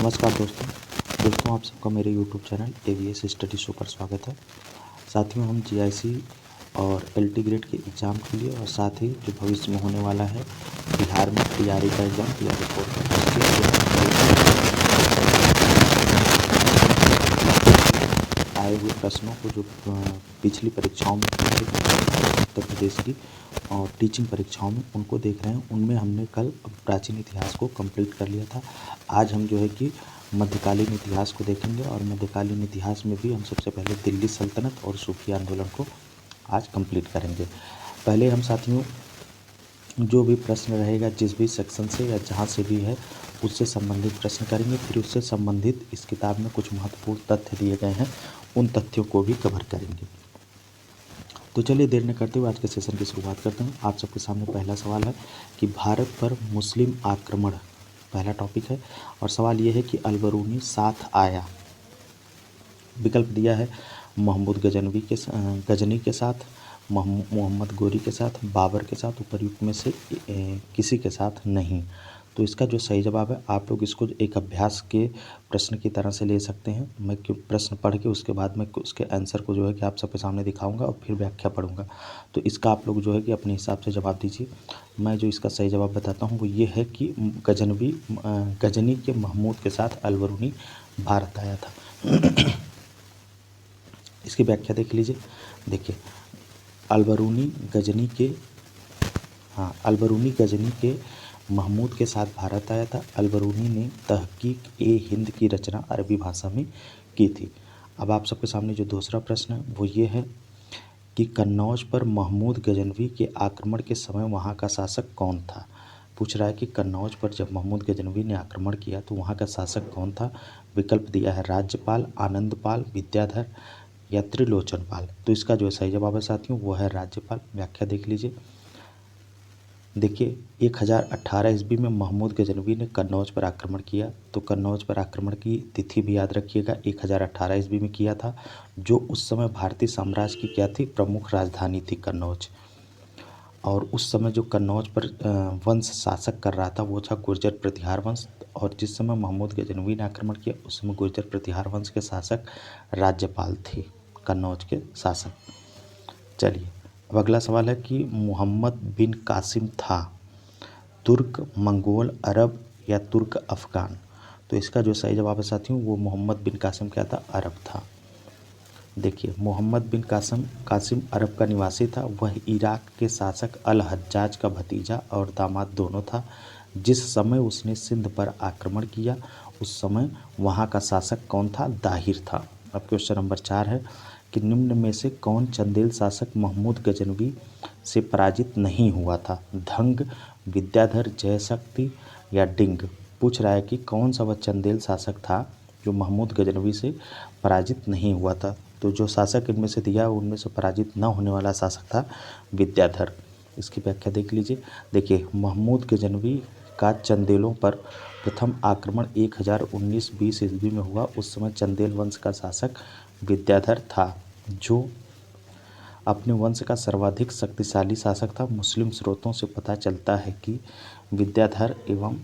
नमस्कार दोस्तों आप सबका मेरे YouTube channel AVS study show पर स्वागत है। साथियों, हम GIC और LT ग्रेड के एग्ज़ाम के लिए और साथ ही जो भविष्य में होने वाला है बिहार में TRE का एग्ज़ाम TRE 4 का आए हुए प्रश्नों को जो पिछली परीक्षाओं में उत्तर प्रदेश की और टीचिंग परीक्षाओं में उनको देख रहे हैं। उनमें हमने कल प्राचीन इतिहास को कंप्लीट कर लिया था। आज हम जो है कि मध्यकालीन इतिहास को देखेंगे और मध्यकालीन इतिहास में भी हम सबसे पहले दिल्ली सल्तनत और सूफी आंदोलन को आज कंप्लीट करेंगे। पहले हम साथियों जो भी प्रश्न रहेगा जिस भी सेक्शन से या जहाँ से भी है उससे संबंधित प्रश्न करेंगे, फिर उससे संबंधित इस किताब में कुछ महत्वपूर्ण तथ्य दिए गए हैं उन तथ्यों को भी कवर करेंगे। तो चलिए देर न करते हुए आज के सेशन की शुरुआत करते हैं। आप सबके सामने पहला सवाल है कि भारत पर मुस्लिम आक्रमण पहला टॉपिक है और सवाल ये है कि अलबरूनी साथ आया। विकल्प दिया है महमूद गजनी के साथ, मोहम्मद गोरी के साथ, बाबर के साथ, उपर्युक्त में से किसी के साथ नहीं। तो इसका जो सही जवाब है, आप लोग इसको एक अभ्यास के प्रश्न की तरह से ले सकते हैं। मैं प्रश्न पढ़ के उसके बाद मैं उसके आंसर को जो है कि आप सबके सामने दिखाऊंगा और फिर व्याख्या पढ़ूंगा। तो इसका आप लोग जो है कि अपने हिसाब से जवाब दीजिए। मैं जो इसका सही जवाब बताता हूँ वो ये है कि गजनी के महमूद के साथ अलबरूनी भारत आया था। इसकी व्याख्या देख लीजिए। देखिए, अलबरूनी गजनी के महमूद के साथ भारत आया था। अलबरूनी ने तहकीक-ए-हिंद की रचना अरबी भाषा में की थी। अब आप सबके सामने जो दूसरा प्रश्न है वो ये है कि कन्नौज पर महमूद गजनवी के आक्रमण के समय वहाँ का शासक कौन था। पूछ रहा है कि कन्नौज पर जब महमूद गजनवी ने आक्रमण किया तो वहाँ का शासक कौन था। विकल्प दिया है राज्यपाल, आनंदपाल, विद्याधर या त्रिलोचन पाल। तो इसका जो सही जवाब है साथियों वो है राज्यपाल। व्याख्या देख लीजिए। देखिए, 1018 ईस्वी में महमूद गजनवी ने कन्नौज पर आक्रमण किया। तो कन्नौज पर आक्रमण की तिथि भी याद रखिएगा, 1018 ईस्वी में किया था, जो उस समय भारतीय साम्राज्य की क्या थी, प्रमुख राजधानी थी कन्नौज। और उस समय जो कन्नौज पर वंश शासक कर रहा था वो था गुर्जर प्रतिहार वंश। और जिस समय महमूद गजनवी ने आक्रमण किया उस समय गुर्जर प्रतिहार वंश के शासक राज्यपाल थे, कन्नौज के शासक। चलिए, अब अगला सवाल है कि मोहम्मद बिन कासिम था तुर्क, मंगोल, अरब या तुर्क अफ़गान। तो इसका जो सही जवाब है साथियों वो मोहम्मद बिन कासिम क्या था, अरब था। देखिए, मोहम्मद बिन कासिम अरब का निवासी था। वह इराक के शासक अल हज्जाज का भतीजा और दामाद दोनों था। जिस समय उसने सिंध पर आक्रमण किया उस समय वहाँ का शासक कौन था, दाहिर था। अब क्वेश्चन नंबर 4 है कि निम्न में से कौन चंदेल शासक महमूद गजनवी से पराजित नहीं हुआ था, धंग, विद्याधर, जयशक्ति या डिंग। पूछ रहा है कि कौन सा वह चंदेल शासक था जो महमूद गजनवी से पराजित नहीं हुआ था। तो जो शासक इनमें से दिया उनमें से पराजित न होने वाला शासक था विद्याधर। इसकी व्याख्या देख लीजिए। देखिए, महमूद गजनवी का चंदेलों पर प्रथम आक्रमण 1019-20 ईस्वी में हुआ। उस समय चंदेल वंश का शासक विद्याधर था, जो अपने वंश का सर्वाधिक शक्तिशाली शासक था। मुस्लिम स्रोतों से पता चलता है कि विद्याधर एवं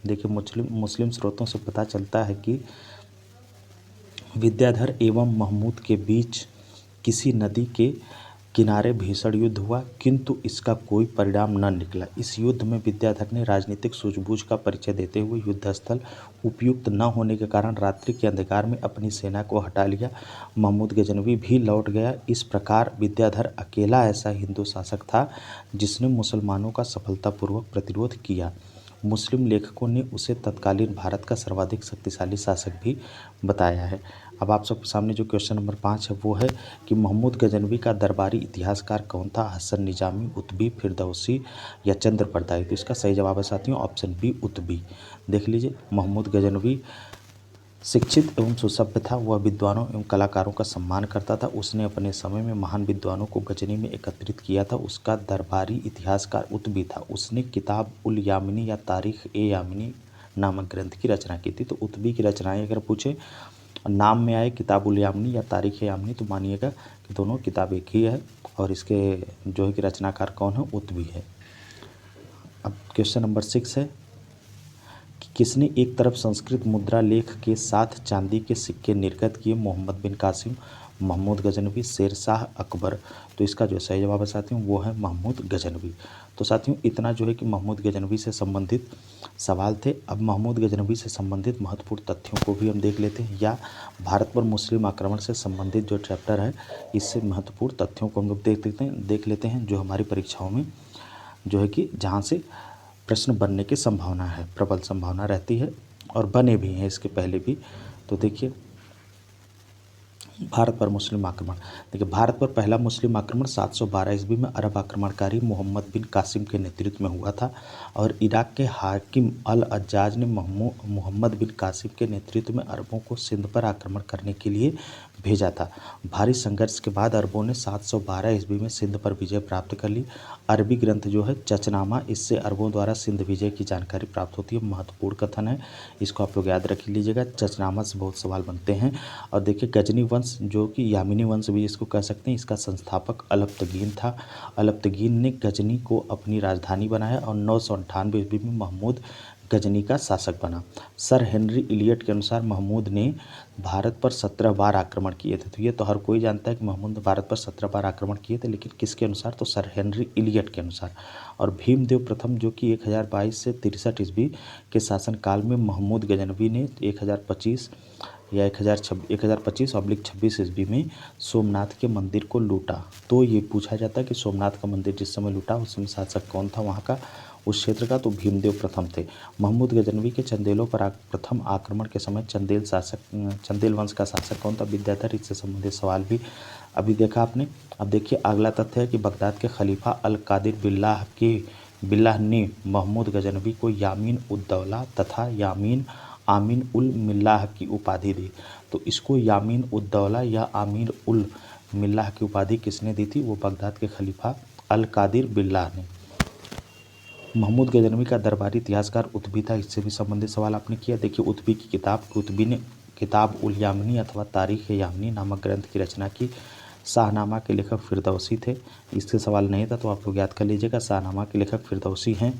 देखिए मुस्लिम स्रोतों से पता चलता है कि विद्याधर एवं महमूद के बीच किसी नदी के किनारे भीषण युद्ध हुआ, किंतु इसका कोई परिणाम न निकला। इस युद्ध में विद्याधर ने राजनीतिक सूझबूझ का परिचय देते हुए युद्धस्थल उपयुक्त न होने के कारण रात्रि के अंधकार में अपनी सेना को हटा लिया। महमूद गजनवी भी लौट गया। इस प्रकार विद्याधर अकेला ऐसा हिंदू शासक था जिसने मुसलमानों का सफलतापूर्वक प्रतिरोध किया। मुस्लिम लेखकों ने उसे तत्कालीन भारत का सर्वाधिक शक्तिशाली शासक भी बताया है। अब आप सबके सामने जो क्वेश्चन नंबर 5 है वो है कि महमूद गजनवी का दरबारी इतिहासकार कौन था, हसन निजामी, उत्बी, फिरदौसी या चंद्र परदाई। तो इसका सही जवाब है साथियों ऑप्शन बी, उत्बी। देख लीजिए, महमूद गजनवी शिक्षित एवं सुसभ्य था। वह विद्वानों एवं कलाकारों का सम्मान करता था। उसने अपने समय में महान विद्वानों को गजनी में एकत्रित किया था। उसका दरबारी इतिहासकार उत्बी था। उसने किताब उल यामिनी या तारीख-ए-यामिनी नामक ग्रंथ की रचना की थी। तो उत्बी की रचनाएं अगर पूछे नाम में आए किताब उल यामिनी या तारीख-ए-यामिनी तो मानिएगा कि दोनों किताब एक ही है और इसके जो है कि रचनाकार कौन है, उत्बी है। अब क्वेश्चन नंबर 6 है कि किसने एक तरफ संस्कृत मुद्रा लेख के साथ चांदी के सिक्के निर्गत किए? मोहम्मद बिन कासिम, महमूद गजनवी, शेर शाह, अकबर। तो इसका जो सही जवाब है साथियों वो है महमूद गजनवी। तो साथियों इतना जो है कि महमूद गजनवी से संबंधित सवाल थे। अब महमूद गजनवी से संबंधित महत्वपूर्ण तथ्यों को भी हम देख लेते हैं, या भारत पर मुस्लिम आक्रमण से संबंधित जो चैप्टर है इससे महत्वपूर्ण तथ्यों को हम लोग देख लेते हैं जो हमारी परीक्षाओं में जो है कि जहाँ से प्रश्न बनने की संभावना है, प्रबल संभावना रहती है और बने भी हैं इसके पहले भी। तो देखिए भारत पर मुस्लिम आक्रमण, देखिए भारत पर पहला मुस्लिम आक्रमण 712 ईस्वी में अरब आक्रमणकारी मोहम्मद बिन कासिम के नेतृत्व में हुआ था और इराक के हाकिम अल अज्जाज ने मोहम्मद बिन कासिम के नेतृत्व में अरबों को सिंध पर आक्रमण करने के लिए भेजा था। भारी संघर्ष के बाद अरबों ने 712 ईस्वी में सिंध पर विजय प्राप्त कर ली। अरबी ग्रंथ जो है चचनामा, इससे अरबों द्वारा सिंध विजय की जानकारी प्राप्त होती है। महत्वपूर्ण कथन है, इसको आप लोग याद रख लीजिएगा। चचनामा से बहुत सवाल बनते हैं। और देखिए गजनी वंश जो कि यामिनी वंश भी इसको कह सकते हैं, इसका संस्थापक अलप्तगीन था। अलप्तगीन ने गजनी को अपनी राजधानी बनाया और 998 ईस्वी में महमूद गजनी का शासक बना। सर हेनरी इलियट के अनुसार महमूद ने भारत पर 17 बार आक्रमण किए थे। तो ये तो हर कोई जानता है कि महमूद ने भारत पर 17 बार आक्रमण किए थे, लेकिन किसके अनुसार? तो सर हेनरी इलियट के अनुसार। और भीमदेव प्रथम जो कि 1022 से 63 ईस्वी के शासनकाल में महमूद गजनवी ने 1025 या 1025/26 ईस्वी में सोमनाथ के मंदिर को लूटा। तो ये पूछा जाता है कि सोमनाथ का मंदिर जिस समय लूटा उस समय शासक कौन था वहाँ का, उस क्षेत्र का? तो भीमदेव प्रथम थे। महमूद गजनवी के चंदेलों पर प्रथम आक्रमण के समय चंदेल वंश का शासक कौन था? विद्याधर। इससे संबंधित सवाल भी अभी देखा आपने। अब देखिए अगला तथ्य है कि बगदाद के खलीफा अल कादिर बिल्लाह ने महमूद गजनवी को यामीन उद्दौला तथा आमीन उल मिल्लाह की उपाधि दी। तो इसको यामीन उद्दौला या आमीर उल मिल्लाह की उपाधि किसने दी थी? वो बगदाद के खलीफा अल कादिर बिल्लाह ने। महमूद गजनवी का दरबारी इतिहासकार उतबी था, इससे भी संबंधित सवाल आपने किया। देखिए उतबी की किताब, उतबी ने किताब उल यामिनी अथवा तारीख यामिनी नामक ग्रंथ की रचना की। शाहनामा के लेखक फिरदौसी थे, इससे सवाल नहीं था तो आप लोग याद कर लीजिएगा। शाहनामा के लेखक फिरदौसी हैं।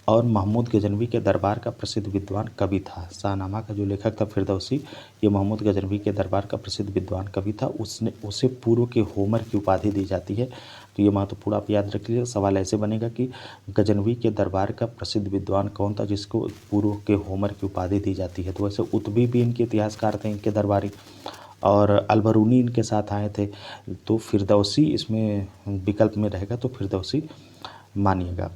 और महमूद गजनवी के दरबार का प्रसिद्ध विद्वान कवि था। शाहनामा का जो लेखक था फिरदौसी, ये महमूद गजनवी के दरबार का प्रसिद्ध विद्वान कवि था। उसे पूर्व के होमर की उपाधि दी जाती है। तो ये महत्वपूर्ण आप याद रख लीजिए। सवाल ऐसे बनेगा कि गजनवी के दरबार का प्रसिद्ध विद्वान कौन था जिसको पूर्व के होमर की उपाधि दी जाती है? तो वैसे उतबी भी इनके इतिहासकार थे, इनके दरबारी, और अलबरूनी इनके साथ आए थे। तो फिरदौसी इसमें विकल्प में रहेगा, तो फिरदौसी मानिएगा।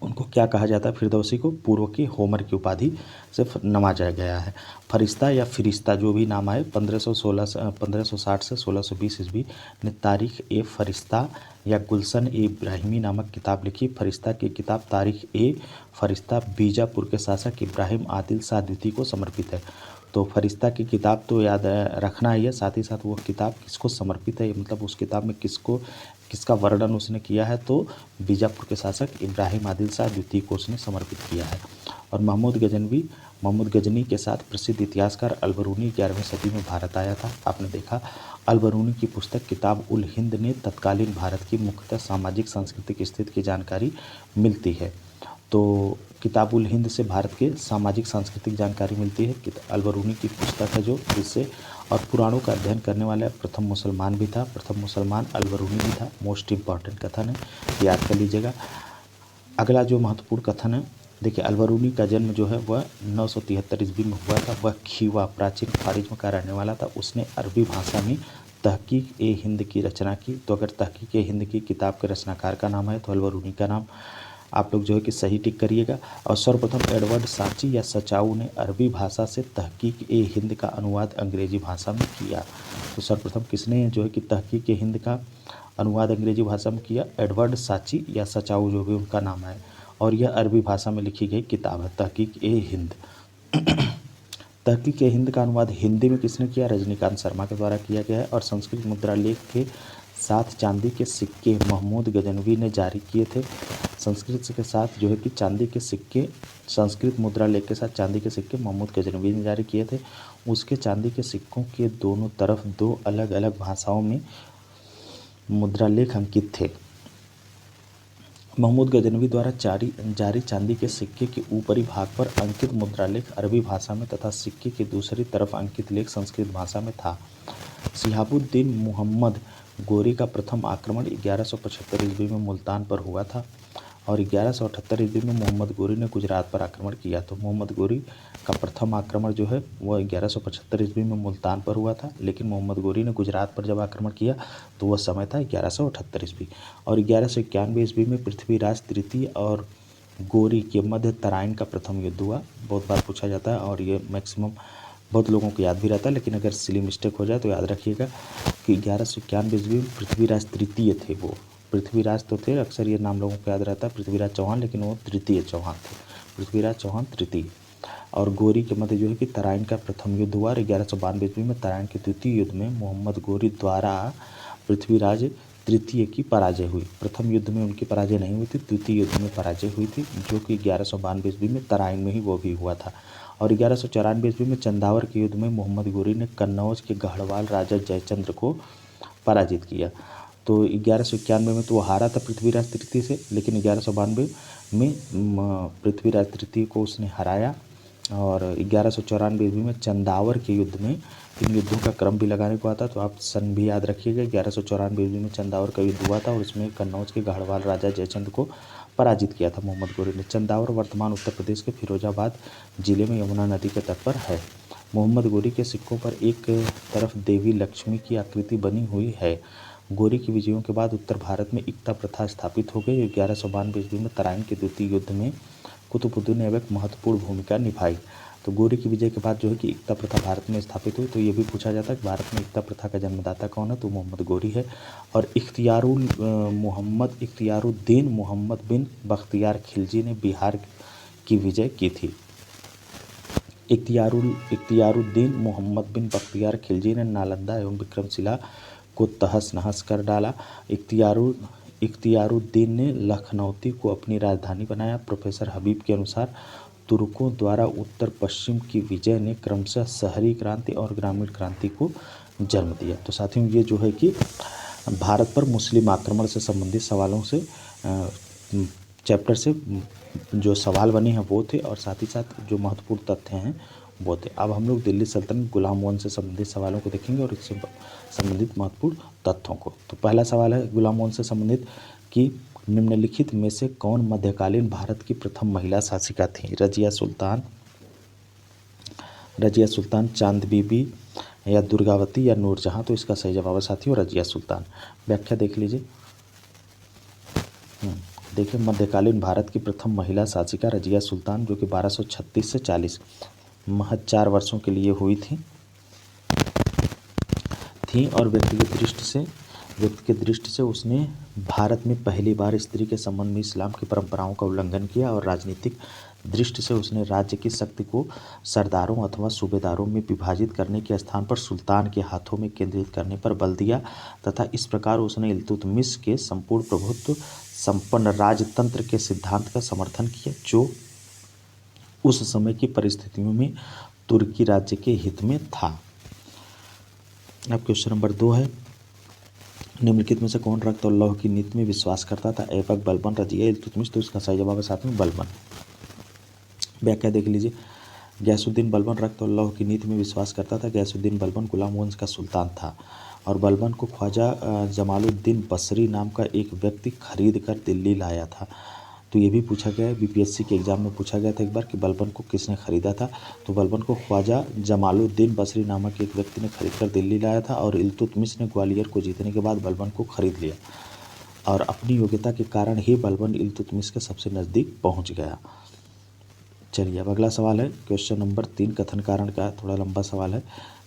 उनको क्या कहा जाता है? फिरदौसी को पूर्व के होमर की उपाधि से नवाजा गया है। फरिश्ता या फिरिश्ता जो भी नाम आए, 1560 से 1620 ईस्वी ने तारीख ए फरिश्ता या गुलशन ए इब्राहिमी नामक किताब लिखी। फरिश्ता की किताब तारीख ए फरिश्ता बीजापुर के शासक इब्राहिम आदिल शाह द्वितीय को समर्पित है। तो फरिश्ता की किताब तो याद रखना ही है, साथ ही साथ वो किताब किसको समर्पित है, मतलब उस किताब में किसका वर्णन उसने किया है? तो बीजापुर के शासक इब्राहिम आदिल शाह द्वितीय को उसने समर्पित किया है। और महमूद गजनी के साथ प्रसिद्ध इतिहासकार अलबरूनी 11वीं सदी में भारत आया था। आपने देखा अलबरूनी की पुस्तक किताब उल हिंद ने तत्कालीन भारत की मुख्यतः सामाजिक सांस्कृतिक स्थिति की जानकारी मिलती है। तो किताब उल हिंद से भारत के सामाजिक सांस्कृतिक जानकारी मिलती है। अलबरूनी की पुस्तक है जो इससे, और पुराणों का अध्ययन करने वाला प्रथम मुसलमान भी था। प्रथम मुसलमान अलबरूनी भी था। मोस्ट इम्पॉर्टेंट कथन है, याद कर लीजिएगा। अगला जो महत्वपूर्ण कथन है, देखिए अलबरूनी का जन्म जो है वह 973 ईस्वी में हुआ था। वह खीवा प्राचीन खारिज का रहने वाला था। उसने अरबी भाषा में तहकीक ए हिंद की रचना की। तो अगर तहकीक ए हिंद की किताब के रचनाकार का नाम है तो अलबरूनी का नाम आप लोग जो है कि सही टिक करिएगा। और सर्वप्रथम एडवर्ड साची या सचाऊ ने अरबी भाषा से तहकीक ए हिंद का अनुवाद अंग्रेजी भाषा में किया। तो सर्वप्रथम किसने जो है कि तहकीक ए हिंद का अनुवाद अंग्रेजी भाषा में किया? एडवर्ड साची या सचाऊ जो भी उनका नाम है। और यह अरबी भाषा में लिखी गई किताब है तहकीक ए हिंद। तहकीक ए हिंद का अनुवाद हिंदी में किसने किया? रजनीकांत शर्मा के द्वारा किया गया है। और संस्कृत मुद्रा लेख के साथ चांदी के सिक्के महमूद गजनवी ने जारी किए थे। संस्कृत के साथ जो है कि चांदी के सिक्के, संस्कृत मुद्रा लेख के साथ चांदी के सिक्के महमूद गजनवी ने जारी किए थे। उसके चांदी के सिक्कों के दोनों तरफ 2 अलग अलग भाषाओं में मुद्रा लेख अंकित थे। महमूद गजनवी द्वारा जारी चांदी के सिक्के के ऊपरी भाग पर अंकित मुद्रालेख अरबी भाषा में तथा सिक्के की दूसरी तरफ अंकित लेख संस्कृत भाषा में था। शिहाबुद्दीन मुहम्मद गोरी का प्रथम आक्रमण 1175 ईस्वी में मुल्तान पर हुआ था और 1178 ईस्वी में मोहम्मद गोरी ने गुजरात पर आक्रमण किया। तो मोहम्मद गोरी का प्रथम आक्रमण जो है वह 1175 ईस्वी में मुल्तान पर हुआ था, लेकिन मोहम्मद गोरी ने गुजरात पर जब आक्रमण किया तो वह समय था 1178 ईस्वी। और 1191 ईस्वी में पृथ्वीराज तृतीय और गोरी के मध्य तराइन का प्रथम युद्ध हुआ। बहुत बार पूछा जाता है और ये मैक्सिमम बहुत लोगों को याद भी रहता है, लेकिन अगर सिली मिस्टेक हो जाए तो याद रखिएगा कि 1191 ईस्वी में पृथ्वीराज तृतीय थे। वो पृथ्वीराज तो थे, अक्सर ये नाम लोगों को याद रहता है पृथ्वीराज चौहान, लेकिन वो तृतीय चौहान थे, पृथ्वीराज चौहान तृतीय। और गोरी के मध्य जो है कि तराइन का प्रथम युद्ध हुआ और 1192 ईस्वी में तराइन के द्वितीय युद्ध में मोहम्मद गोरी द्वारा पृथ्वीराज तृतीय की पराजय हुई। प्रथम युद्ध में उनकी पराजय नहीं हुई थी, द्वितीय युद्ध में पराजय हुई थी, जो कि 1192 ईस्वी में तराइन में ही वो भी हुआ था। और 1194 ईस्वी में चंदावर के युद्ध में मोहम्मद गोरी ने कन्नौज के गढ़वाल राजा जयचंद्र को पराजित किया। तो 1191 में तो वो हारा था पृथ्वीराज तृतीय से, लेकिन 1192 में पृथ्वीराज तृतीय को उसने हराया। और 1194 ईस्वी में चंदावर के युद्ध में, इन युद्धों का क्रम भी लगाने को आता तो आप सन भी याद रखिएगा। 1194 ईस्वी में चंदावर का युद्ध हुआ था और उसमें कन्नौज के गढ़वाल राजा जयचंद्र को पराजित किया था मोहम्मद गोरी ने। चंदावर वर्तमान उत्तर प्रदेश के फिरोजाबाद जिले में यमुना नदी के तट पर है। मोहम्मद गोरी के सिक्कों पर एक तरफ देवी लक्ष्मी की आकृति बनी हुई है। गोरी की विजयों के बाद उत्तर भारत में एकता प्रथा स्थापित हो गई। 1192 ईस्वी में तराइन के द्वितीय युद्ध में कुतुबुद्दीन ने एक महत्वपूर्ण भूमिका निभाई। तो गोरी की विजय के बाद जो है कि एकता प्रथा भारत में स्थापित हुई। तो ये भी पूछा जाता है कि भारत में एकता प्रथा का जन्मदाता कौन है, तो मोहम्मद गोरी है। और इख्तियारुद्दीन मोहम्मद बिन बख्तियार खिलजी ने बिहार की विजय की थी। इख्तियारुद्दीन मोहम्मद बिन बख्तियार खिलजी ने नालंदा एवं विक्रमशिला को तहस नहस कर डाला। इख्तियारुद्दीन ने लखनौती को अपनी राजधानी बनाया। प्रोफेसर हबीब के अनुसार तुर्कों द्वारा उत्तर पश्चिम की विजय ने क्रमशः शहरी क्रांति और ग्रामीण क्रांति को जन्म दिया। तो साथियों ये जो है कि भारत पर मुस्लिम आक्रमण से संबंधित सवालों से चैप्टर से जो सवाल बने हैं वो थे, और साथ ही साथ जो महत्वपूर्ण तथ्य हैं वो थे। अब हम लोग दिल्ली सल्तनत गुलाम वंश से संबंधित सवालों को देखेंगे और इससे संबंधित महत्वपूर्ण तथ्यों को। तो पहला सवाल है गुलाम वंश से संबंधित कि निम्नलिखित में से कौन मध्यकालीन भारत की प्रथम महिला शासिका थी? रजिया सुल्तान, चांद बीबी या दुर्गावती या नूरजहां? तो इसका सही जवाब है साथियों रजिया सुल्तान। व्याख्या देख लीजिए। देखिए, मध्यकालीन भारत की प्रथम महिला शासिका रजिया सुल्तान, जो कि 1236 से 40 महज 4 वर्षों के लिए हुई थी और व्यक्तिगत दृष्टि से उसने भारत में पहली बार स्त्री के संबंध में इस्लाम की परंपराओं का उल्लंघन किया, और राजनीतिक दृष्टि से उसने राज्य की शक्ति को सरदारों अथवा सूबेदारों में विभाजित करने के स्थान पर सुल्तान के हाथों में केंद्रित करने पर बल दिया, तथा इस प्रकार उसने इल्तुतमिश के संपूर्ण प्रभुत्व संपन्न राजतंत्र के सिद्धांत का समर्थन किया, जो उस समय की परिस्थितियों में तुर्की राज्य के हित में था। अब क्वेश्चन नंबर 2 है, निम्नलिखित में से कौन रक्त और लौह की नीति में विश्वास करता था? ऐबक, बलबन, रजिया, इल्तुतमिश? तो इसका सही जवाब है साथ में बलबन। व्याख्या देख लीजिए। गयासुद्दीन बलबन रक्त और लौह की नीति में विश्वास करता था। गयासुद्दीन बलबन गुलाम वंश का सुल्तान था और बलबन को ख्वाजा जमालुद्दीन बसरी नाम का एक व्यक्ति खरीद कर दिल्ली लाया था। तो ये भी पूछा गया है, बीपीएससी के एग्जाम में पूछा गया था एक बार कि बलबन को किसने खरीदा था। तो बलबन को ख्वाजा जमालुद्दीन बसरी नामक एक व्यक्ति ने खरीद कर दिल्ली लाया था, और इल्तुतमिश ने ग्वालियर को जीतने के बाद बलबन को खरीद लिया, और अपनी योग्यता के कारण ही बलबन इल्तुतमिश के सबसे नज़दीक पहुँच गया। चलिए अब अगला सवाल है क्वेश्चन नंबर 3, कथन कारण का थोड़ा लंबा सवाल है।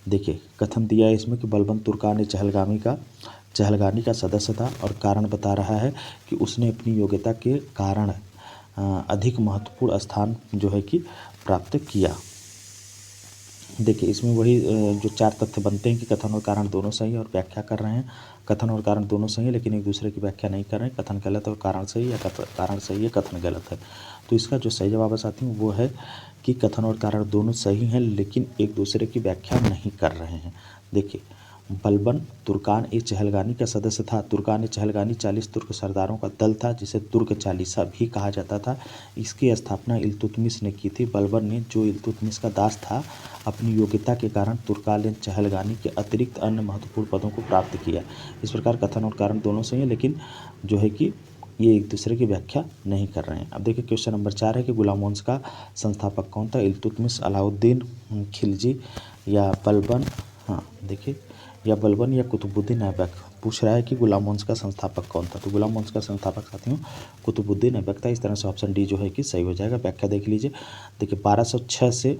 देखिए, कथन दिया है इसमें कि बलबन तुर्कान चहलगानी का सदस्य था, और कारण बता रहा है कि उसने अपनी योग्यता के कारण अधिक महत्वपूर्ण स्थान जो है कि प्राप्त किया। देखिए, इसमें वही जो 4 तथ्य बनते हैं कि कथन और कारण दोनों सही है, और व्याख्या कर रहे हैं कथन और कारण दोनों सही है, लेकिन एक दूसरे की व्याख्या नहीं कर रहे हैं। कथन गलत है और कारण सही, या कारण सही है कथन गलत है। तो इसका जो सही जवाब है साथियों वो है कि कथन और कारण दोनों सही हैं, लेकिन एक दूसरे की व्याख्या नहीं कर रहे हैं। देखिए, बलबन तुर्कान ए चहलगानी का सदस्य था। तुर्कान ए चहलगानी 40 तुर्क सरदारों का दल था जिसे तुर्क चालीसा भी कहा जाता था। इसकी स्थापना इल्तुतमिश ने की थी। बलबन ने, जो इल्तुतमिश का दास था, अपनी योग्यता के कारण तुर्कान ए चहलगानी के अतिरिक्त अन्य महत्वपूर्ण पदों को प्राप्त किया। इस प्रकार कथन और कारण दोनों सही है, लेकिन जो है कि ये एक दूसरे की व्याख्या नहीं कर रहे हैं। अब देखिए क्वेश्चन नंबर 4 है कि गुलाम वंश का संस्थापक कौन था? इल्तुतमिश, अलाउद्दीन खिलजी या बलबन। हाँ देखिए, या बलबन या कुतुबुद्दीन ऐबक। पूछ रहा है कि गुलाम वंश का संस्थापक कौन था? तो गुलाम वंश का संस्थापक साथियों कुतुबुद्दीन ऐबक था। इस तरह से ऑप्शन डी जो है कि सही हो जाएगा। व्याख्या देख लीजिए। देखिए 1206 से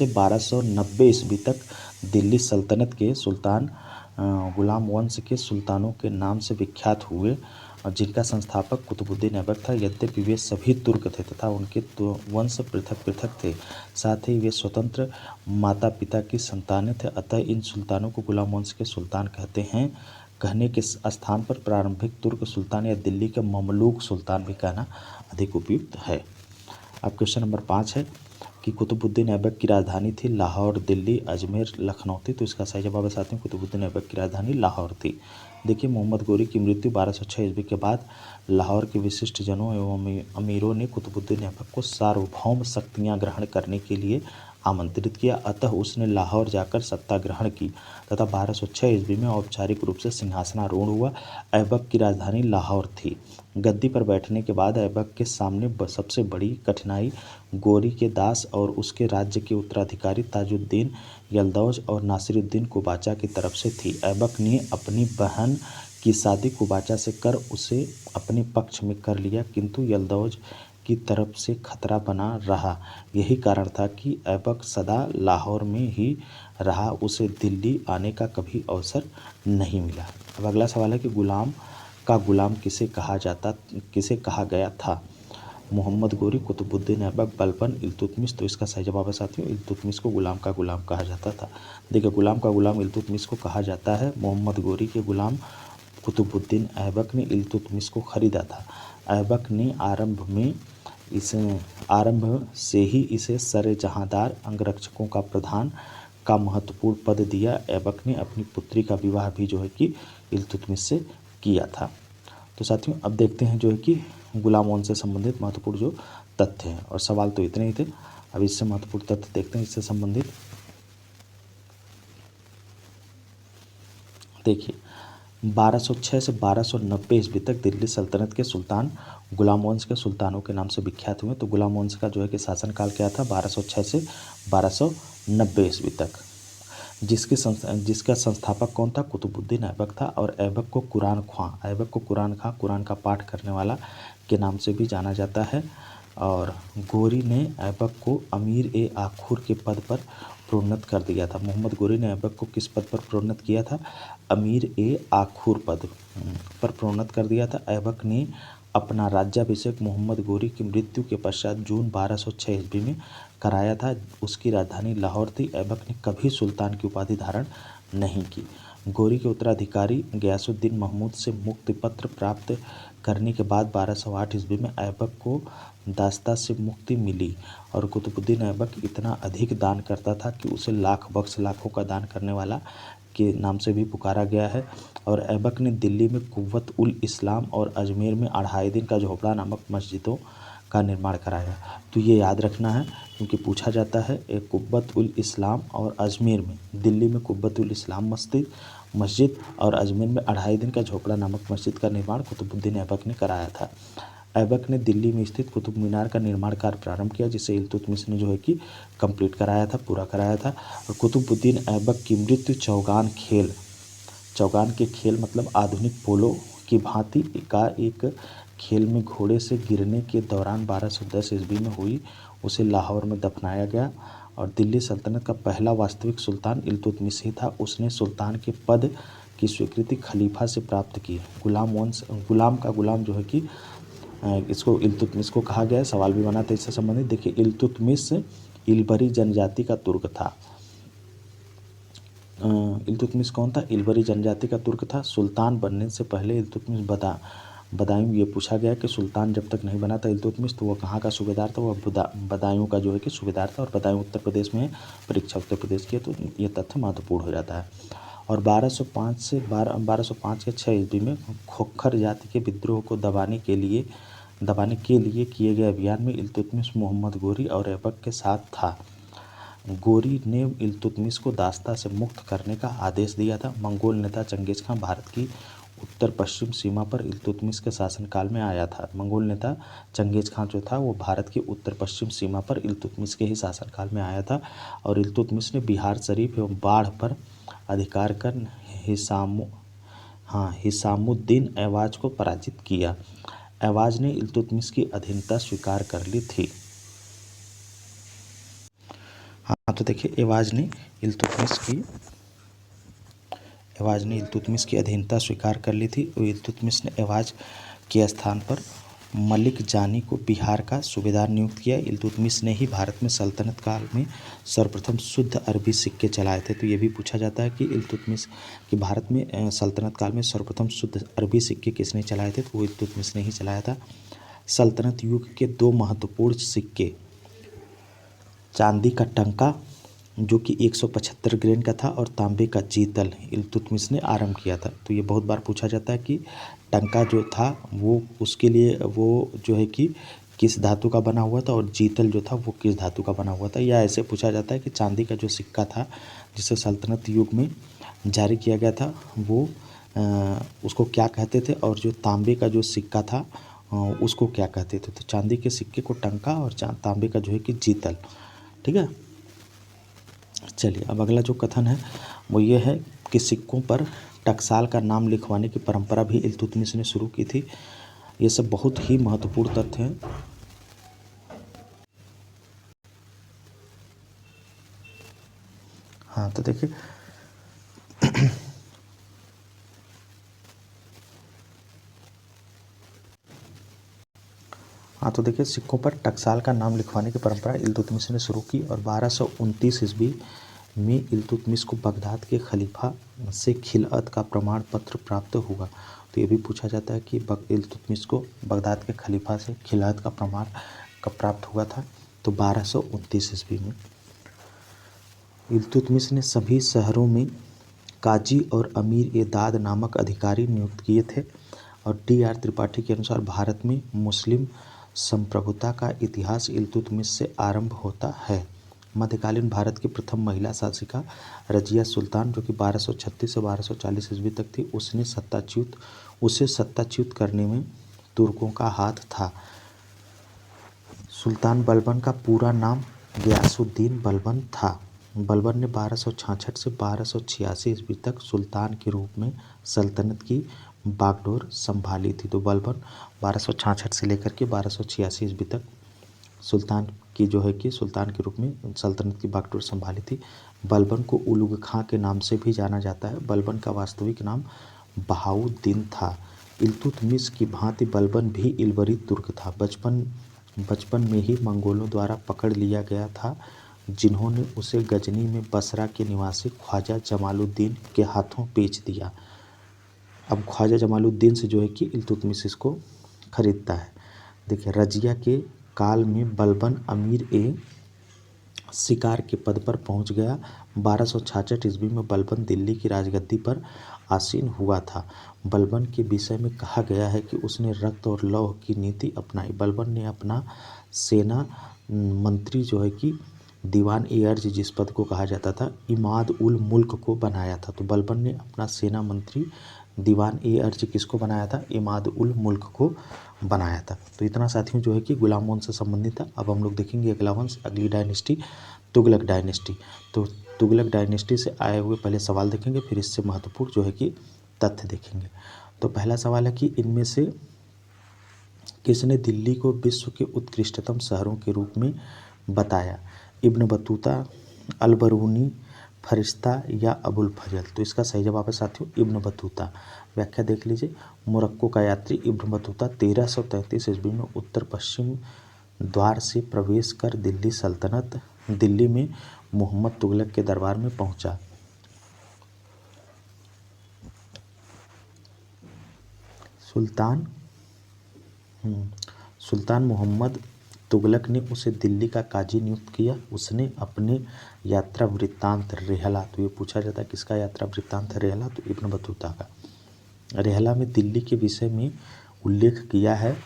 1290 ईस्वी तक दिल्ली सल्तनत के सुल्तान गुलाम वंश के सुल्तानों के नाम से विख्यात हुए, और जिनका संस्थापक कुतुबुद्दीन ऐबक था। यद्यपि वे सभी तुर्क थे तथा उनके वंश पृथक पृथक थे, साथ ही वे स्वतंत्र माता पिता की संतानें थे, अतः इन सुल्तानों को गुलाम वंश के सुल्तान कहते हैं। कहने के स्थान पर प्रारंभिक तुर्क सुल्तान या दिल्ली के ममलूक सुल्तान भी कहना अधिक उपयुक्त है। अब क्वेश्चन नंबर 5 है कि कुतुबुद्दीन ऐबक की राजधानी थी लाहौर, दिल्ली, अजमेर, लखनऊ थी। तो इसका सही जवाब है साथियों कुतुबुद्दीन ऐबक की राजधानी लाहौर थी। देखिए मोहम्मद गोरी की मृत्यु 1206 ईस्वी के बाद लाहौर के विशिष्ट जनों एवं अमीरों ने कुतुबुद्दीन ऐबक को सार्वभौम शक्तियाँ ग्रहण करने के लिए आमंत्रित किया, अतः उसने लाहौर जाकर सत्ता ग्रहण की तथा 1206 ईस्वी में औपचारिक रूप से सिंहासनारूढ़ हुआ। ऐबक की राजधानी लाहौर थी। गद्दी पर बैठने के बाद ऐबक के सामने सबसे बड़ी कठिनाई गोरी के दास और उसके राज्य के उत्तराधिकारी ताजुद्दीन यल्दौज और नासिरुद्दीन कुबाचा की तरफ से थी। ऐबक ने अपनी बहन की शादी कुबाचा से कर उसे अपने पक्ष में कर लिया, किंतु यल्दौज की तरफ से खतरा बना रहा। यही कारण था कि ऐबक सदा लाहौर में ही रहा, उसे दिल्ली आने का कभी अवसर नहीं मिला। अब अगला सवाल है कि गुलाम का गुलाम किसे कहा गया था? मोहम्मद गोरी, कुतुबुद्दीन ऐबक, बलबन, इल्तुतमिश। तो इसका सही जवाब है साथियों इल्तुतमिश को गुलाम का गुलाम कहा जाता था। देखिए गुलाम का गुलाम इल्तुतमिश को कहा जाता है। मोहम्मद गोरी के गुलाम कुतुबुद्दीन ऐबक ने इल्तुतमिश को खरीदा था। ऐबक ने आरंभ से ही इसे सर जहांदार अंगरक्षकों का प्रधान का महत्वपूर्ण पद दिया। ऐबक ने अपनी पुत्री का विवाह भी जो है कि इल्तुतमिश से किया था। तो साथियों अब देखते हैं जो है कि गुलाम वंश से संबंधित महत्वपूर्ण जो तथ्य हैं, और सवाल तो इतने ही थे। अब इससे महत्वपूर्ण तथ्य देखते हैं इससे संबंधित। देखिए 1206 से 1290 ईस्वी तक दिल्ली सल्तनत के सुल्तान गुलाम वंश के सुल्तानों के नाम से विख्यात हुए। तो गुलाम वंश का जो है कि शासनकाल क्या था? 1206 से 1290 ईस्वी तक। जिसका संस्थापक कौन था? कुतुबुद्दीन ऐबक था। और ऐबक को कुरान ख्वां, कुरान का पाठ करने वाला के नाम से भी जाना जाता है। और गोरी ने ऐबक को अमीर ए आखुर के पद पर प्रोन्नत कर दिया था। मोहम्मद गोरी ने ऐबक को किस पद पर प्रोन्नत किया था? अमीर ए आखुर पद पर प्रोन्नत कर दिया था। ऐबक ने अपना राज्याभिषेक मोहम्मद गोरी की मृत्यु के पश्चात जून 1206 ईस्वी में कराया था। उसकी राजधानी लाहौर थी। ऐबक ने कभी सुल्तान की उपाधि धारण नहीं की। गोरी के उत्तराधिकारी गयासुद्दीन महमूद से मुक्ति पत्र प्राप्त करने के बाद 1208 ईस्वी में ऐबक को दास्ता से मुक्ति मिली। और कुतुबुद्दीन ऐबक इतना अधिक दान करता था कि उसे लाख बख्श, लाखों का दान करने वाला के नाम से भी पुकारा गया है। और ऐबक ने दिल्ली में कुव्वत उल इस्लाम और अजमेर में अढ़ाई दिन का झोपड़ा नामक मस्जिदों का निर्माण कराया। तो ये याद रखना है क्योंकि पूछा जाता है। एक कुव्वत उल इस्लाम और अजमेर में, दिल्ली में कुव्वत उल इस्लाम मस्जिद और अजमेर में अढ़ाई दिन का झोपड़ा नामक मस्जिद का निर्माण कुतुबुद्दीन ऐबक ने कराया था। ऐबक ने दिल्ली में स्थित कुतुब मीनार का निर्माण कार्य प्रारंभ किया, जिसे इल्तुतमिश ने जो है कि कंप्लीट कराया था, पूरा कराया था। और कुतुबुद्दीन ऐबक की मृत्यु चौगान के खेल मतलब आधुनिक पोलो की भांति का एक खेल में घोड़े से गिरने के दौरान 1210 ईस्वी में हुई। उसे लाहौर में दफनाया गया। और दिल्ली सल्तनत का पहला वास्तविक सुल्तान इल्तुतमिश ही था। उसने सुल्तान के पद की स्वीकृति खलीफा से प्राप्त की। गुलाम का गुलाम जो है कि इसको इल्तुतमिश को कहा गया है। सवाल भी बना था इससे संबंधित। देखिए इल्तुतमिश इलबरी जनजाति का तुर्क था। इल्तुतमिश कौन था? इलबरी जनजाति का तुर्क था। सुल्तान बनने से पहले इल्तुतमिश बदायूं ये पूछा गया कि सुल्तान जब तक नहीं बना था इल्तुतमिश तो वह कहाँ का सूबेदार था, वह बदायूं का जो है कि सूबेदार था, और बदायूं उत्तर प्रदेश में है, परीक्षा उत्तर प्रदेश की है, तो ये तथ्य महत्वपूर्ण हो जाता है। और 1205 के 6 ईस्वी में खोखर जाति के विद्रोह को दबाने के लिए किए गए अभियान में इल्तुतमिश मोहम्मद गोरी और ऐबक के साथ था। गोरी ने इल्तुतमिश को दास्ता से मुक्त करने का आदेश दिया था। मंगोल नेता चंगेज खां भारत की उत्तर पश्चिम सीमा पर इल्तुतमिश के शासनकाल में आया था। मंगोल नेता चंगेज खां जो था वो भारत की उत्तर पश्चिम सीमा पर इल्तुतमिश के ही शासनकाल में आया था, और इल्तुतमिश ने बिहार शरीफ एवं बाढ़ पर अधिकार कर हिसामुद्दीन ऐवाज को पराजित किया। ऐवाज ने इल्तुतमिश की अधीनता स्वीकार कर ली थी। हाँ, तो देखिए ऐवाज ने इल्तुतमिश की अधीनता स्वीकार कर ली थी, और इल्तुतमिश ने ऐवाज के स्थान पर मलिक जानी को बिहार का सूबेदार नियुक्त किया। इल्तुतमिश ने ही भारत में सल्तनत काल में सर्वप्रथम शुद्ध अरबी सिक्के चलाए थे। तो ये भी पूछा जाता है कि इल्तुतमिश कि भारत में सल्तनत काल में सर्वप्रथम शुद्ध अरबी सिक्के किसने चलाए थे, तो वो इल्तुतमिश ने ही चलाया था। सल्तनत युग के 2 महत्वपूर्ण सिक्के, चांदी का टंका जो कि 175 ग्रेन का था, और तांबे का जीतल इल्तुतमिश ने आरंभ किया था। तो ये बहुत बार पूछा जाता है कि टंका जो था वो उसके लिए वो जो है कि किस धातु का बना हुआ था, और जीतल जो था वो किस धातु का बना हुआ था। या ऐसे पूछा जाता है कि चांदी का जो सिक्का था जिसे सल्तनत युग में जारी किया गया था वो उसको क्या कहते थे, और जो तांबे का जो सिक्का था उसको क्या कहते थे। तो चांदी के सिक्के को टंका और तांबे का जो है कि जीतल। ठीक है, चलिए अब अगला जो कथन है वो ये है कि सिक्कों पर टकसाल का नाम लिखवाने की परंपरा भी इल्तुतमिश ने शुरू की थी। ये सब बहुत ही महत्वपूर्ण तथ्य हैं। हाँ, तो देखिए सिक्कों पर टकसाल का नाम लिखवाने की परंपरा इल्तुतमिश ने शुरू की, और 1229 ईस्वी में इल्तुतमिश को बगदाद के खलीफा से खिलअत का प्रमाण पत्र प्राप्त हुआ। तो ये भी पूछा जाता है कि इल्तुतमिश को बगदाद के खलीफा से खिलअत का प्रमाण कब प्राप्त हुआ था, तो 1229 ईस्वी में। इल्तुतमिश ने सभी शहरों में काजी और अमीर ए दाद नामक अधिकारी नियुक्त किए थे, और डी.आर. त्रिपाठी के अनुसार भारत में मुस्लिम संप्रभुता का इतिहास इल्तुतमिश से आरंभ होता है। मध्यकालीन भारत की प्रथम महिला शासिका रजिया सुल्तान जो कि 1236 से 1240 ईस्वी तक थी, उसे सत्ताच्युत करने में तुर्कों का हाथ था। सुल्तान बलबन का पूरा नाम गयासुद्दीन बलबन था। बलबन ने 1266 से 1286 ईस्वी तक सुल्तान के रूप में सल्तनत की बागडोर संभाली थी। तो बलबन 1266 से लेकर के 1286 ईस्वी तक सुल्तान के रूप में सल्तनत की बागडोर संभाली थी। बलबन को उलुग खां के नाम से भी जाना जाता है। बलबन का वास्तविक नाम बहाउद्दीन था। इल्तुतमिश की भांति बलबन भी इल्बरी तुर्क था। बचपन में ही मंगोलों द्वारा पकड़ लिया गया था, जिन्होंने उसे गजनी में बसरा के निवासी ख्वाजा जमालुद्दीन के हाथों बेच दिया। अब ख्वाजा जमालुद्दीन से जो है कि इल्तुतमिश इसको खरीदता है। देखिए, रजिया के काल में बलबन अमीर ए शिकार के पद पर पहुंच गया। 1266 ईस्वी में बलबन दिल्ली की राजगद्दी पर आसीन हुआ था। बलबन के विषय में कहा गया है कि उसने रक्त और लौह की नीति अपनाई। बलबन ने अपना सेना मंत्री जो है कि दीवान ए अर्ज जिस पद को कहा जाता था इमाद उल मुल्क को बनाया था। तो बलबन ने अपना सेना मंत्री दीवान ए अर्ज किसको बनाया था, इमाद उल मुल्क को बनाया था। तो इतना साथियों जो है कि गुलाम वंश से संबंधित था। अब हम लोग देखेंगे अगला वंश, अगली डायनेस्टी तुगलक डायनेस्टी। तो तुगलक डायनेस्टी से आए हुए पहले सवाल देखेंगे, फिर इससे महत्वपूर्ण जो है कि तथ्य देखेंगे। तो पहला सवाल है कि इनमें से किसने दिल्ली को विश्व के उत्कृष्टतम शहरों के रूप में बताया, इब्न बतूता, अलबरूनी, फरिश्ता या अबुल फजल। तो इसका सही जवाब है साथियों इब्न बतूता। व्याख्या देख लीजिए। मोरक्को का यात्री इब्न बतूता 1333 ईस्वी में उत्तर पश्चिम द्वार से प्रवेश कर दिल्ली में मोहम्मद तुगलक के दरबार में पहुंचा। सुल्तान सुल्तान मोहम्मद तुगलक ने उसे दिल्ली का काजी नियुक्त किया। उसने अपने यात्रा वृत्तांत रेहला, तो ये पूछा जाता है किसका यात्रा वृत्तांत है रेहला, तो इब्न बतूता का। रेहला में दिल्ली के विषय में उल्लेख किया है।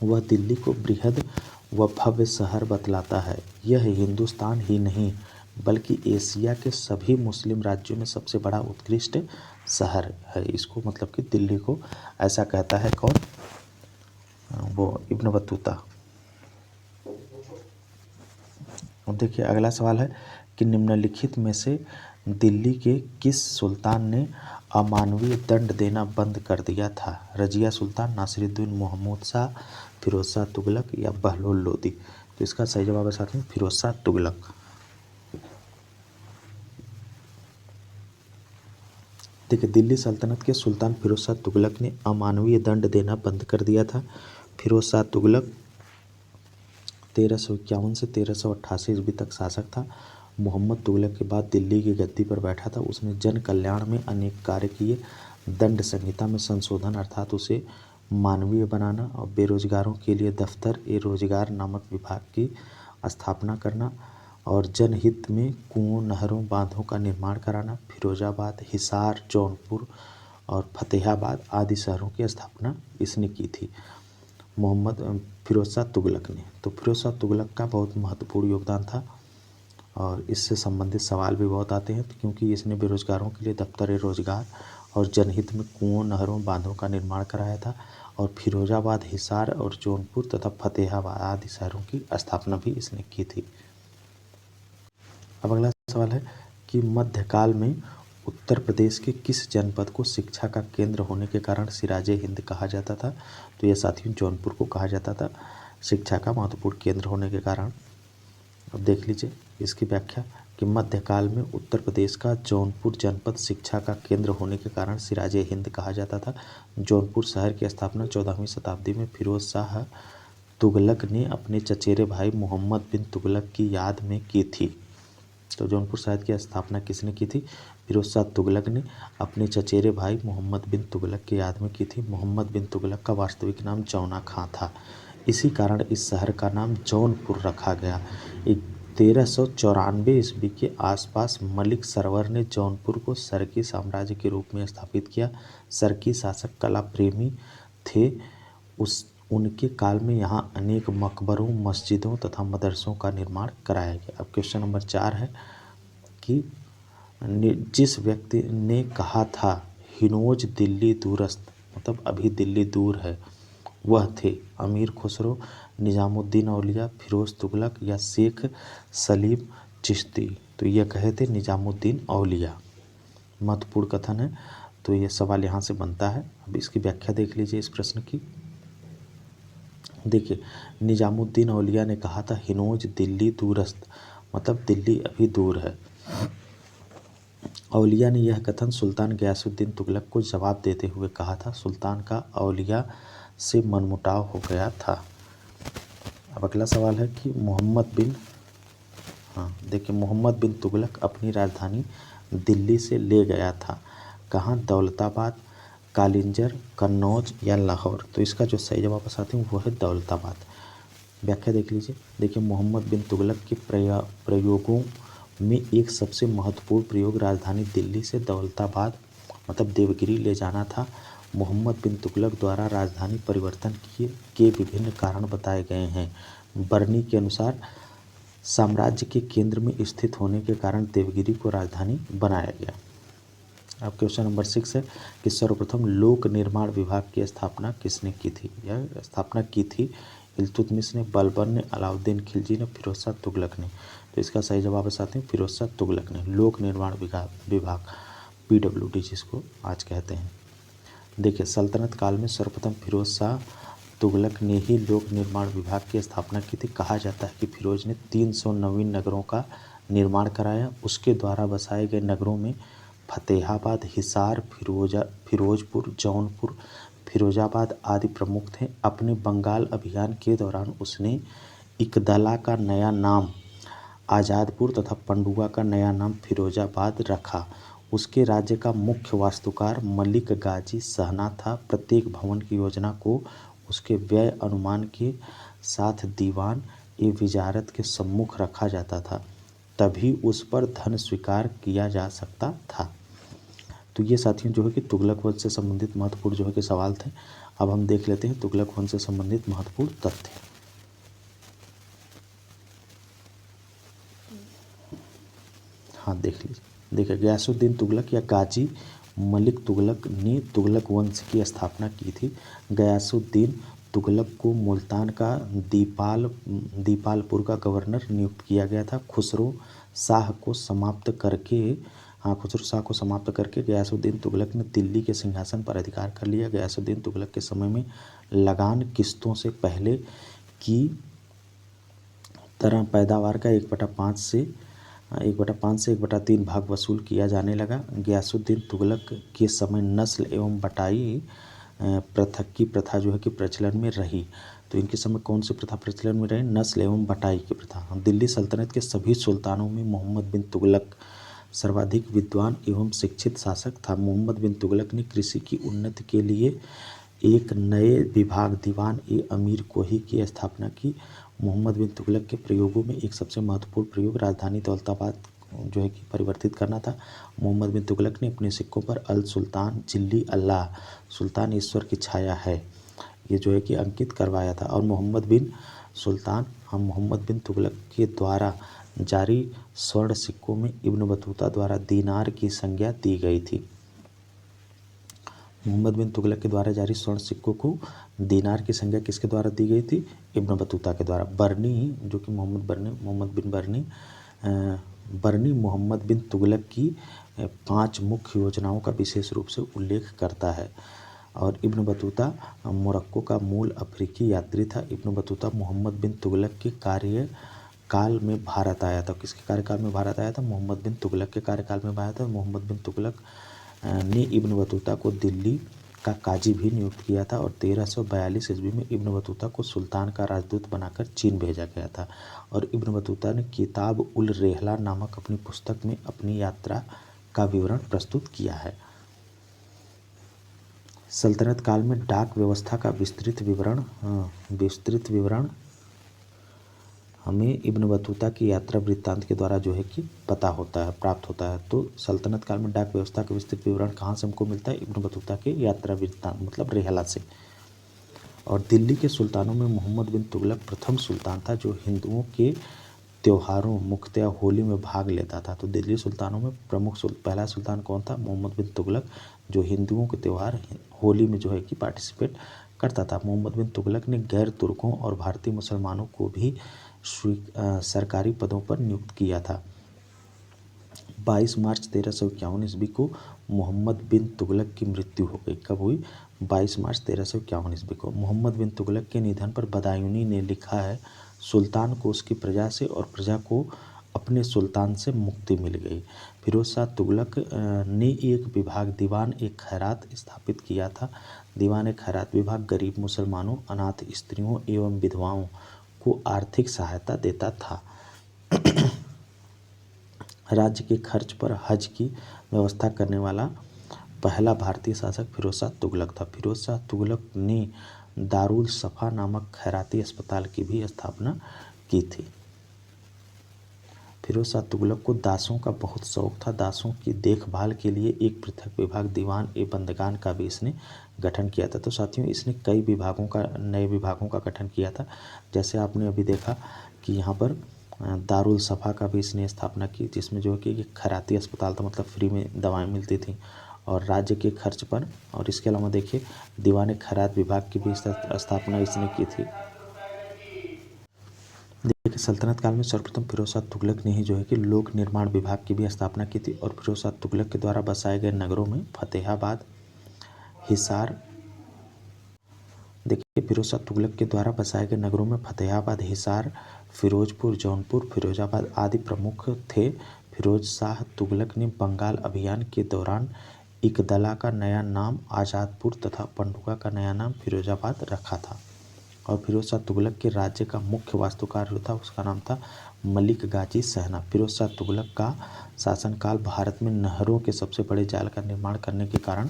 वह दिल्ली को बृहद व भव्य शहर बतलाता है। यह हिंदुस्तान ही नहीं बल्कि एशिया के सभी मुस्लिम राज्यों में सबसे बड़ा उत्कृष्ट शहर है। इसको मतलब कि दिल्ली को ऐसा कहता है कौन, वो इब्न बतूता। देखिए अगला सवाल है कि निम्नलिखित में से दिल्ली के किस सुल्तान ने अमानवीय दंड देना बंद कर दिया था? रजिया सुल्तान, नासिरुद्दीन महमूद शाह, फिरोज शाह तुगलक या बहलोल लोदी। तो इसका सही जवाब है साथियों फिरोज शाह तुगलक। देखिए दिल्ली सल्तनत के सुल्तान फिरोज शाह तुगलक ने अमानवीय दंड देना बंद कर दिया था। फिरोज शाह तुगलक 1351 से 1388 ईस्वी तक शासक था। मोहम्मद तुगलक के बाद दिल्ली की गद्दी पर बैठा था। उसने जन कल्याण में अनेक कार्य किए। दंड संहिता में संशोधन अर्थात उसे मानवीय बनाना और बेरोजगारों के लिए दफ्तर ए रोजगार नामक विभाग की स्थापना करना और जनहित में कुओं, नहरों, बांधों का निर्माण कराना। फिरोजाबाद, हिसार, जौनपुर और फतेहाबाद आदि शहरों की स्थापना इसने की थी। फिरोज शाह तुगलक ने, तो फिरोज शाह तुगलक का बहुत महत्वपूर्ण योगदान था और इससे संबंधित सवाल भी बहुत आते हैं क्योंकि इसने बेरोजगारों के लिए दफ्तर रोजगार और जनहित में कुओं, नहरों, बांधों का निर्माण कराया था और फिरोजाबाद, हिसार और जौनपुर तथा फतेहाबाद आदि शहरों की स्थापना भी इसने की थी। अब अगला सवाल है कि मध्यकाल में उत्तर प्रदेश के किस जनपद को शिक्षा का केंद्र होने के कारण सिराजे हिंद कहा जाता था? तो यह साथियों जौनपुर को कहा जाता था शिक्षा का महत्वपूर्ण केंद्र होने के कारण। अब देख लीजिए इसकी व्याख्या कि मध्यकाल में उत्तर प्रदेश का जौनपुर जनपद शिक्षा का केंद्र होने के कारण सिराजे हिंद कहा जाता था। जौनपुर शहर की स्थापना 14वीं शताब्दी में फिरोज शाह तुगलक ने अपने चचेरे भाई मोहम्मद बिन तुगलक की याद में की थी। तो जौनपुर शहर की स्थापना किसने की थी? फिरोज शाह तुगलक ने अपने चचेरे भाई मोहम्मद बिन तुगलक की याद में की थी। मोहम्मद बिन तुगलक का वास्तविक नाम जौना खां था। इसी कारण इस शहर का नाम जौनपुर रखा गया। 1394 ईस्वी के आसपास मलिक सरवर ने जौनपुर को सरकी साम्राज्य के रूप में स्थापित किया। सरकी शासक कला प्रेमी थे। उनके काल में यहाँ अनेक मकबरों, मस्जिदों तथा मदरसों का निर्माण कराया गया। अब क्वेश्चन नंबर 4 है कि जिस व्यक्ति ने कहा था हिनोज दिल्ली दूरस्थ, मतलब अभी दिल्ली दूर है, वह थे अमीर खुसरो, निजामुद्दीन औलिया, फिरोज तुगलक या शेख सलीम चिश्ती। तो यह कहे थे निजामुद्दीन औलिया। महत्वपूर्ण कथन है तो ये सवाल यहाँ से बनता है। अब इसकी व्याख्या देख लीजिए इस प्रश्न की। देखिए निजामुद्दीन औलिया ने कहा था हिनोज दिल्ली दूरस्थ, मतलब दिल्ली अभी दूर है। औलिया ने यह कथन सुल्तान गयासुद्दीन तुगलक को जवाब देते हुए कहा था। सुल्तान का औलिया से मनमुटाव हो गया था। अब अगला सवाल है कि मोहम्मद बिन तुगलक अपनी राजधानी दिल्ली से ले गया था कहाँ? दौलताबाद, कालिंजर, कन्नौज या लाहौर। तो इसका जो सही जवाब है साथियों वो है दौलताबाद। व्याख्या देख लीजिए। देखिए मोहम्मद बिन तुगलक के प्रयोगों में एक सबसे महत्वपूर्ण प्रयोग राजधानी दिल्ली से दौलताबाद मतलब देवगिरी ले जाना था। मोहम्मद बिन तुगलक द्वारा राजधानी परिवर्तन के विभिन्न कारण बताए गए हैं। बरनी के अनुसार साम्राज्य के केंद्र में स्थित होने के कारण देवगिरी को राजधानी बनाया गया। अब क्वेश्चन नंबर 6 है कि सर्वप्रथम लोक निर्माण विभाग की स्थापना किसने की थी? यह स्थापना की थी इल्तुतमिश ने, बलबन ने, अलाउद्दीन खिलजी ने, फिरोज शाह तुगलक ने। तो इसका सही जवाब है साथियों फिरोज शाह तुगलक ने। लोक निर्माण विभाग PWD जिसको आज कहते हैं। देखिए सल्तनत काल में सर्वप्रथम फिरोज शाह तुगलक ने ही लोक निर्माण विभाग की स्थापना की थी। कहा जाता है कि फिरोज ने 300 नवीन नगरों का निर्माण कराया। उसके द्वारा बसाए गए नगरों में फतेहाबाद, हिसार, फिरोजपुर, जौनपुर, फिरोजाबाद आदि प्रमुख थे। अपने बंगाल अभियान के दौरान उसने इकदला का नया नाम आज़ादपुर तथा पंडुआ का नया नाम फिरोजाबाद रखा। उसके राज्य का मुख्य वास्तुकार मलिक गाजी सहना था। प्रत्येक भवन की योजना को उसके व्यय अनुमान के साथ दीवान ए विजारत के सम्मुख रखा जाता था, तभी उस पर धन स्वीकार किया जा सकता था। तो ये साथियों जो है कि तुगलक वंश से संबंधित महत्वपूर्ण जो है कि सवाल थे। अब हम देख लेते हैं तुगलक वंश से संबंधित महत्वपूर्ण तथ्य। हाँ देख लीजिए, देखिए गयासुद्दीन तुगलक या गाजी मलिक तुगलक ने तुगलक वंश की स्थापना की थी। गयासुद्दीन तुगलक को मुल्तान का दीपालपुर का गवर्नर नियुक्त किया गया था। खुसरो शाह को समाप्त करके गयासुद्दीन तुगलक ने दिल्ली के सिंहासन पर अधिकार कर लिया। गयासुद्दीन तुगलक के समय में लगान किस्तों से पहले की तरह पैदावार का 1/5 से 1/3 भाग वसूल किया जाने लगा। गयासुद्दीन तुगलक के समय नस्ल एवं बटाई पृथक की प्रथा जो है कि प्रचलन में रही। तो इनके समय कौन सी प्रथा प्रचलन में रही? नस्ल एवं बटाई की प्रथा। दिल्ली सल्तनत के सभी सुल्तानों में मोहम्मद बिन तुगलक सर्वाधिक विद्वान एवं शिक्षित शासक था। मोहम्मद बिन तुगलक ने कृषि की उन्नति के लिए एक नए विभाग दीवान ए अमीर कोही की स्थापना की। मोहम्मद बिन तुगलक के प्रयोगों में एक सबसे महत्वपूर्ण प्रयोग राजधानी दौलताबाद जो है कि परिवर्तित करना था। मोहम्मद बिन तुगलक ने अपने सिक्कों पर अल सुल्तान जिल्ली अल्लाह, सुल्तान ईश्वर की छाया है, ये जो है कि अंकित करवाया था। और मोहम्मद बिन तुगलक के द्वारा जारी स्वर्ण सिक्कों में इब्न बतूता द्वारा दीनार की संज्ञा दी गई थी। मोहम्मद बिन तुगलक के द्वारा जारी स्वर्ण सिक्कों को दीनार की संज्ञा किसके द्वारा दी गई थी? इब्न बतूता के द्वारा। बर्नी जो कि बर्नी मोहम्मद बिन तुगलक की 5 मुख्य योजनाओं का विशेष रूप से उल्लेख करता है। और इब्न बतूता मोरक्को का मूल अफ्रीकी यात्री था। इब्न बतूता मोहम्मद बिन तुगलक के कार्यकाल में भारत आया था। किसके कार्यकाल में भारत आया था? मोहम्मद बिन तुगलक के कार्यकाल में आया था। मोहम्मद बिन तुगलक ने इब्न बतूता को दिल्ली का काजी भी नियुक्त किया था। और 1342 ईस्वी में इब्न बतूता को सुल्तान का राजदूत बनाकर चीन भेजा गया था। और इब्न बतूता ने किताब उल रेहला नामक अपनी पुस्तक में अपनी यात्रा का विवरण प्रस्तुत किया है। सल्तनत काल में डाक व्यवस्था का विस्तृत विवरण हमें इब्न बतूता की यात्रा वृत्तांत के द्वारा जो है कि प्राप्त होता है। तो सल्तनत काल में डाक व्यवस्था का विस्तृत विवरण कहाँ से हमको मिलता है? इब्न बतूता के यात्रा वृत्तांत मतलब रेहला से। और दिल्ली के सुल्तानों में मोहम्मद बिन तुगलक प्रथम सुल्तान था जो हिंदुओं के त्योहारों मुख्यतः होली में भाग लेता था। तो दिल्ली सुल्तानों में पहला सुल्तान कौन था? मोहम्मद बिन तुगलक, जो हिंदुओं के त्यौहार होली में जो है कि पार्टिसिपेट करता था। मोहम्मद बिन तुगलक ने गैर तुर्कों और भारतीय मुसलमानों को भी सरकारी पदों पर नियुक्त किया था। 22 मार्च 1351 ईस्वी को मोहम्मद बिन तुगलक की मृत्यु हो गई। कब हुई? 22 मार्च 1351 ईस्वी को। मोहम्मद बिन तुगलक के निधन पर बदायूनी ने लिखा है, सुल्तान को उसकी प्रजा से और प्रजा को अपने सुल्तान से मुक्ति मिल गई। फिरोज शाह तुगलक ने एक विभाग दीवान ए खैरात स्थापित किया था। दीवान ए खैरात विभाग गरीब मुसलमानों, अनाथ स्त्रियों एवं विधवाओं को आर्थिक सहायता देता था। राज्य के खर्च पर हज की व्यवस्था करने वाला पहला भारतीय शासक फिरोज शाह तुगलक था। फिरोज शाह तुगलक ने दारुल सफा नामक खैराती अस्पताल की भी स्थापना की थी। फिरोज शाह तुगलक को दासों का बहुत शौक था। दासों की देखभाल के लिए एक पृथक विभाग दीवान ए बंदगान का भी इसने गठन किया था। तो साथियों इसने कई नए विभागों का गठन किया था। जैसे आपने अभी देखा कि यहाँ पर दारुल सफ़ा का भी इसने स्थापना की, जिसमें जो है कि एक खैराती अस्पताल था, मतलब फ्री में दवाएं मिलती थी और राज्य के खर्च पर। और इसके अलावा देखिए दीवान ए खैरात विभाग की भी स्थापना इसने की थी। देखिए सल्तनत काल में सर्वप्रथम फिरोज शाह तुगलक ने ही जो है कि लोक निर्माण विभाग की भी स्थापना की थी। और फिरोज शाह तुगलक के द्वारा बसाए गए नगरों में फतेहाबाद, हिसार, देखिए फिरोज शाह तुगलक के द्वारा बसाए गए नगरों में फतेहाबाद, हिसार, फिरोजपुर, जौनपुर, फिरोजाबाद आदि प्रमुख थे। फिरोज शाह तुगलक ने बंगाल अभियान के दौरान इकदला का नया नाम आज़ादपुर तथा पंडुका का नया नाम फिरोजाबाद रखा था। और फिरोज शाह तुगलक के राज्य का मुख्य वास्तुकार जो था उसका नाम था मलिक गाजी सहना। फिरोज शाह तुगलक का शासनकाल भारत में नहरों के सबसे बड़े जाल का निर्माण करने के कारण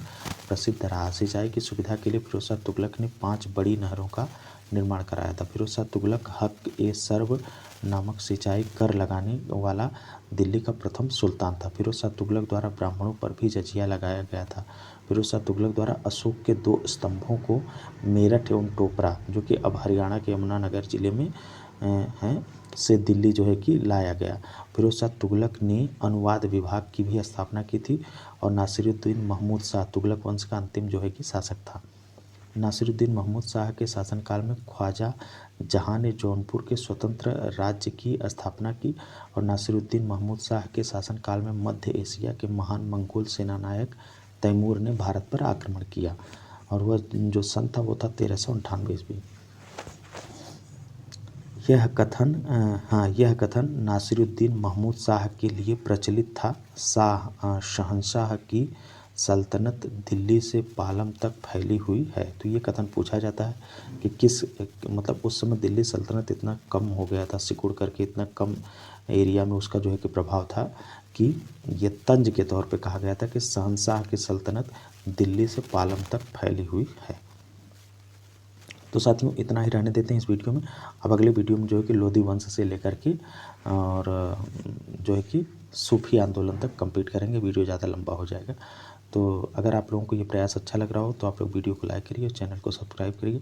प्रसिद्ध रहा। सिंचाई की सुविधा के लिए फिरोज शाह तुगलक ने 5 बड़ी नहरों का निर्माण कराया था। फिरोज शाह तुगलक हक ए सर्व नामक सिंचाई कर लगाने वाला दिल्ली का प्रथम सुल्तान था। फिरोज शाह तुगलक द्वारा ब्राह्मणों पर भी जजिया लगाया गया था। फिरोज शाह तुगलक द्वारा अशोक के 2 स्तंभों को मेरठ एवं टोपरा, जो कि अब हरियाणा के यमुनानगर जिले में हैं, से दिल्ली जो है कि लाया गया। फिरोज शाह तुगलक ने अनुवाद विभाग की भी स्थापना की थी और नासिरुद्दीन महमूद शाह तुगलक वंश का अंतिम जो है कि शासक था। नासिरुद्दीन महमूद शाह के शासनकाल में ख्वाजा जहाँ ने जौनपुर के स्वतंत्र राज्य की स्थापना की और नासिरुद्दीन महमूद शाह के शासनकाल में मध्य एशिया के महान मंगोल सेनानायक तैमूर ने भारत पर आक्रमण किया और वह जो सन था वो था 1398 ईस्वी। यह कथन नासिरुद्दीन महमूद शाह के लिए प्रचलित था। शहंशाह की सल्तनत दिल्ली से पालम तक फैली हुई है। तो ये कथन पूछा जाता है कि किस मतलब उस समय दिल्ली सल्तनत इतना कम हो गया था, सिकुड़ करके इतना कम एरिया में उसका जो है कि प्रभाव था कि ये तंज के तौर पे कहा गया था कि शहंशाह की सल्तनत दिल्ली से पालम तक फैली हुई है। तो साथियों इतना ही रहने देते हैं इस वीडियो में। अब अगले वीडियो में जो है कि लोधी वंश से लेकर के और जो है कि सूफी आंदोलन तक कंप्लीट करेंगे। वीडियो ज़्यादा लंबा हो जाएगा। तो अगर आप लोगों को ये प्रयास अच्छा लग रहा हो तो आप लोग वीडियो को लाइक करिए, चैनल को सब्सक्राइब करिए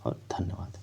और धन्यवाद।